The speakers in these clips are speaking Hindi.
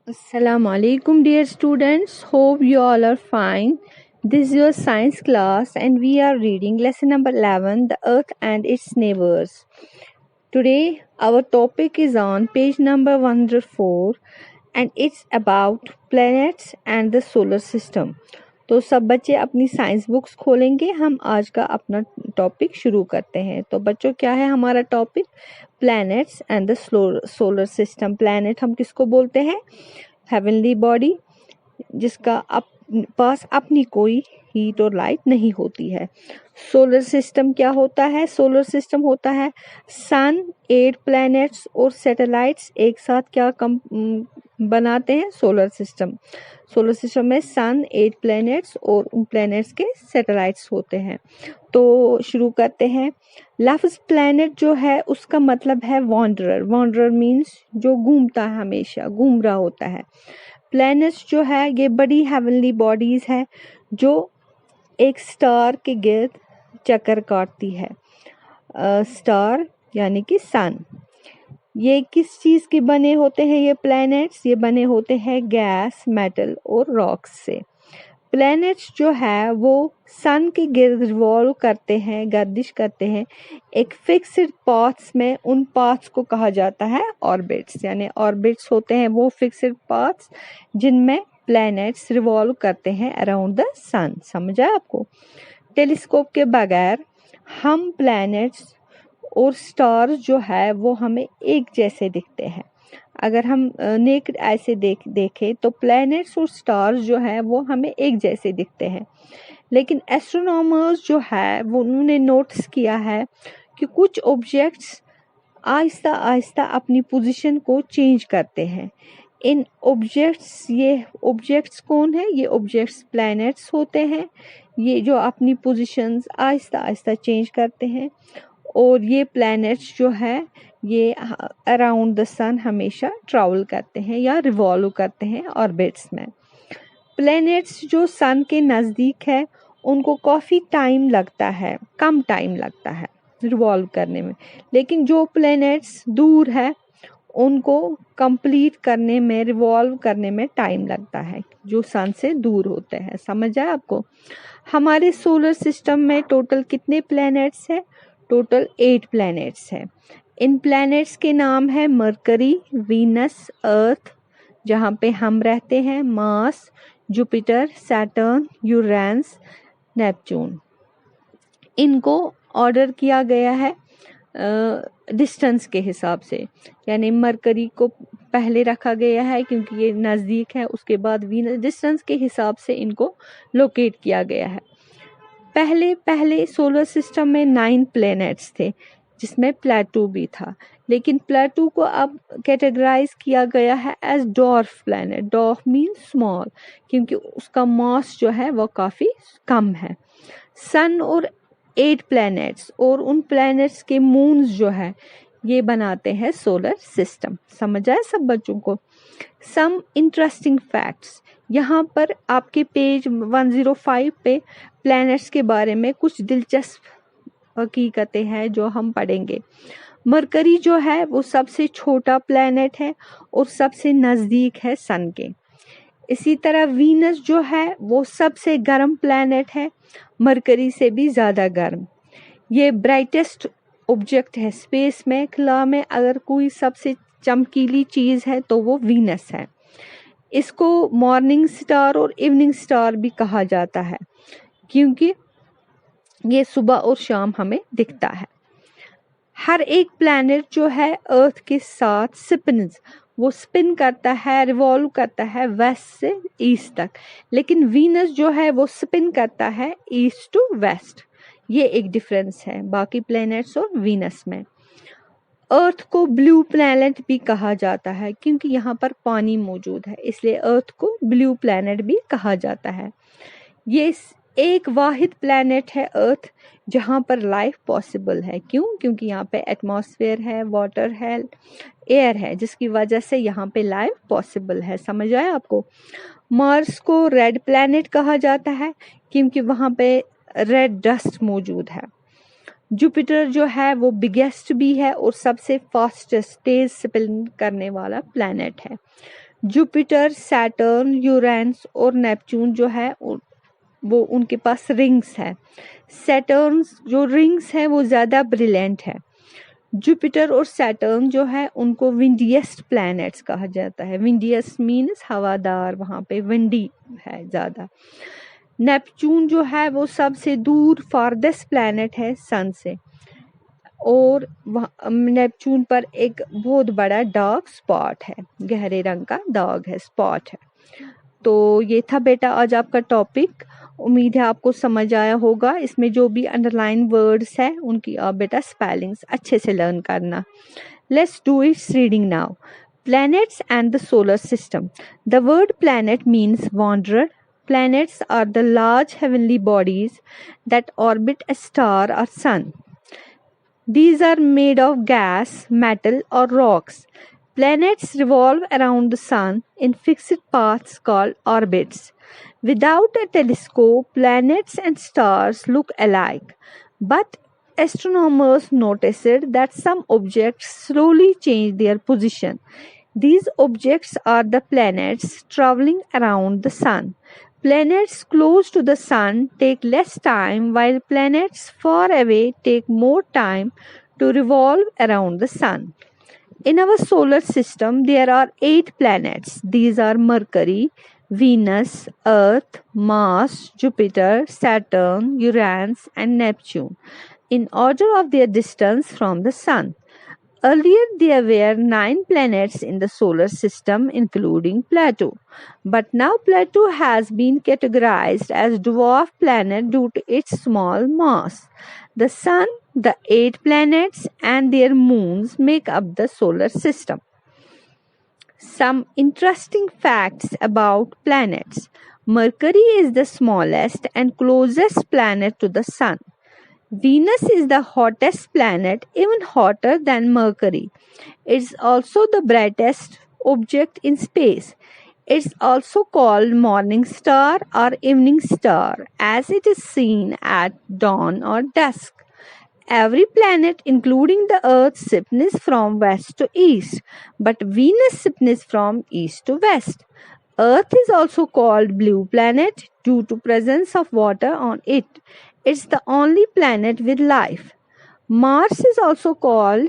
Assalamu alaikum dear students, hope you all are fine. This is your science class and we are reading lesson number 11, the earth and its neighbors. Today our topic is on page number 104 and it's about planets and the solar system. तो सब बच्चे अपनी साइंस बुक्स खोलेंगे, हम आज का अपना टॉपिक शुरू करते हैं। तो बच्चों क्या है हमारा topic? Planets and the solar system. Planet हम किसको बोलते हैं? हेवनली बॉडी जिसका पास अपनी कोई हीट और लाइट नहीं होती है। सोलर सिस्टम क्या होता है? सोलर सिस्टम होता है सन, 8 प्लैनेट्स और सैटेलाइट्स एक साथ क्या बनाते हैं सोलर सिस्टम। सोलर सिस्टम में सन, 8 प्लैनेट्स और उन प्लैनेट्स के सैटेलाइट्स होते हैं। तो शुरू करते हैं। लफ्ज प्लैनेट जो है उसका मतलब है वॉन्डरर। वॉन्डरर मीन्स जो घूमता है, हमेशा घूम रहा होता है। प्लैनेट्स जो है ये बड़ी हेवनली बॉडीज है जो एक स्टार के गिर्द चक्कर काटती है। स्टार यानी कि सन। ये किस चीज के बने होते हैं? ये प्लैनेट्स ये बने होते हैं गैस, मेटल और रॉक्स से। प्लैनेट्स जो है वो सन के गिर्द रिवॉल्व करते हैं, गर्दिश करते हैं एक फिक्स्ड पाथ्स में। उन पाथ्स को कहा जाता है ऑर्बिट्स, यानी ऑर्बिट्स होते हैं वो फिक्स्ड पाथ्स जिनमें प्लैनेट्स रिवॉल्व करते हैं अराउंड द सन। समझ आया आपको? टेलीस्कोप के बगैर हम प्लैनेट्स और स्टार्स जो है वो हमें एक जैसे दिखते हैं। अगर हम नेक्ड ऐसे देखें तो प्लैनेट्स और स्टार्स जो है वो हमें एक जैसे दिखते हैं, लेकिन एस्ट्रोनॉमर्स जो है वो उन्होंने नोटिस किया है कि कुछ ऑब्जेक्ट्स आहिस्ता आहिस्ता अपनी पोजीशन को चेंज करते हैं। ये ऑब्जेक्ट्स कौन है? ये ऑब्जेक्ट्स प्लैनेट्स होते हैं, ये जो अपनी पोजीशंस आहिस्ता आहिस्ता चेंज करते हैं। और ये प्लैनेट्स जो है ये अराउंड द सन हमेशा ट्रैवल करते हैं या रिवॉल्व करते हैं ऑर्बिट्स में। प्लैनेट्स जो सन के नज़दीक है उनको काफ़ी टाइम लगता है, कम टाइम लगता है रिवॉल्व करने में, लेकिन जो प्लैनेट्स दूर है उनको कंप्लीट करने में, रिवॉल्व करने में टाइम लगता है जो सन से दूर होते हैं। समझ आया आपको? हमारे सोलर सिस्टम में टोटल कितने प्लैनेट्स हैं? टोटल 8 प्लैनेट्स हैं। इन प्लैनेट्स के नाम है मरकरी, वीनस, अर्थ जहाँ पे हम रहते हैं, Mars, Jupiter, Saturn, Uranus, Neptune. इनको ऑर्डर किया गया है डिस्टेंस के हिसाब से, यानी मरकरी को पहले रखा गया है क्योंकि ये नज़दीक है, उसके बाद वीनस। डिस्टेंस के हिसाब से इनको लोकेट किया गया है। पहले सोलर सिस्टम में 9 प्लैनेट्स थे जिसमें प्लेटो भी था, लेकिन प्लेटो को अब कैटेगराइज किया गया है as dwarf planet. Dwarf means small, क्योंकि उसका मास जो है वो काफ़ी कम है। सन और 8 प्लैनेट्स और उन प्लैनेट्स के मून्स जो है ये बनाते हैं सोलर सिस्टम। समझ आए सब बच्चों को? Some interesting facts. यहाँ पर आपके पेज 105 पे प्लैनेट्स के बारे में कुछ दिलचस्प हकीकतें हैं जो हम पढ़ेंगे। मरकरी जो है वो सबसे छोटा प्लैनेट है और सबसे नज़दीक है सन के। इसी तरह वीनस जो है वो सबसे गर्म प्लैनेट है, मरकरी से भी ज़्यादा गर्म। ये ब्राइटेस्ट ऑब्जेक्ट है स्पेस में। खला में अगर कोई सबसे चमकीली चीज़ है तो वो वीनस है। इसको मॉर्निंग स्टार और इवनिंग स्टार भी कहा जाता है क्योंकि ये सुबह और शाम हमें दिखता है। हर एक प्लैनेट जो है अर्थ के साथ वो स्पिन करता है, रिवॉल्व करता है वेस्ट से ईस्ट तक, लेकिन वीनस जो है वो स्पिन करता है ईस्ट टू वेस्ट। ये एक डिफरेंस है बाकी प्लैनेट्स और वीनस में। अर्थ को ब्लू प्लैनेट भी कहा जाता है क्योंकि यहाँ पर पानी मौजूद है, इसलिए अर्थ को ब्लू प्लैनेट भी कहा जाता है। ये एक वाहिद प्लैनेट है अर्थ जहाँ पर लाइफ पॉसिबल है। क्यों? क्योंकि यहाँ पे एटमॉस्फेयर है, वाटर है, एयर है, जिसकी वजह से यहाँ पे लाइफ पॉसिबल है। समझ आया आपको? मार्स को रेड प्लैनेट कहा जाता है क्योंकि वहाँ पे रेड डस्ट मौजूद है। जुपिटर जो है वो बिगेस्ट भी है और सबसे फास्टेस्ट तेज स्पिन करने वाला प्लैनेट है। जुपिटर, सैटर्न, यूरेनस और नेपच्यून जो है वो उनके पास रिंग्स है। सैटर्न जो रिंग्स है वो ज़्यादा ब्रिलियंट है। जुपिटर और सैटर्न जो है उनको विंडियस्ट प्लैनेट्स कहा जाता है। विंडियस मीन्स हवादार, वहाँ पे विंडी है ज़्यादा। नेपच्यून जो है वो सबसे दूर फारदेस्ट प्लैनेट है सन से, और नेपच्यून पर एक बहुत बड़ा डार्क स्पॉट है, गहरे रंग का दाग है, स्पॉट है। तो ये था बेटा आज आपका टॉपिक। उम्मीद है आपको समझ आया होगा। इसमें जो भी अंडरलाइन वर्ड्स है उनकी आप बेटा स्पेलिंग्स अच्छे से लर्न करना। Let's do it's reading now. Planets and the solar system. The word planet means wanderer. Planets are the large heavenly bodies that orbit a star or sun. These are made of gas, metal, or rocks. Planets revolve around the sun in fixed paths called orbits. Without a telescope, planets and stars look alike. But astronomers noticed that some objects slowly change their position. These objects are the planets traveling around the sun. Planets close to the sun take less time, while planets far away take more time to revolve around the sun. In our solar system, there are 8 planets. These are Mercury, Venus, Earth, Mars, Jupiter, Saturn, Uranus, and Neptune, in order of their distance from the sun. Earlier, there were 9 planets in the solar system, including Plato. But now Plato has been categorized as dwarf planet due to its small mass. The sun, the 8 planets, and their moons make up the solar system. Some interesting facts about planets. Mercury is the smallest and closest planet to the sun. Venus is the hottest planet, even hotter than Mercury. It's also the brightest object in space. It's also called morning star or evening star, as it is seen at dawn or dusk. Every planet, including the Earth, spins from west to east, but Venus spins from east to west. Earth is also called blue planet due to presence of water on it. It's the only planet with life. Mars is also called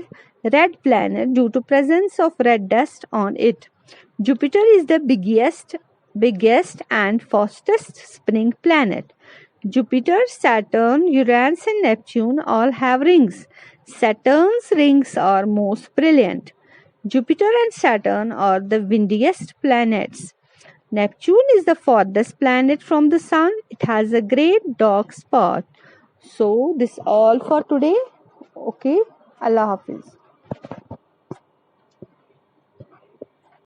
red planet due to presence of red dust on it. Jupiter is the biggest and fastest spinning planet. Jupiter, Saturn, Uranus and Neptune all have rings. Saturn's rings are most brilliant. Jupiter and Saturn are the windiest planets. Neptune is the farthest planet from the sun. It has a great dark spot. So this all for today. Okay. Allah Hafiz.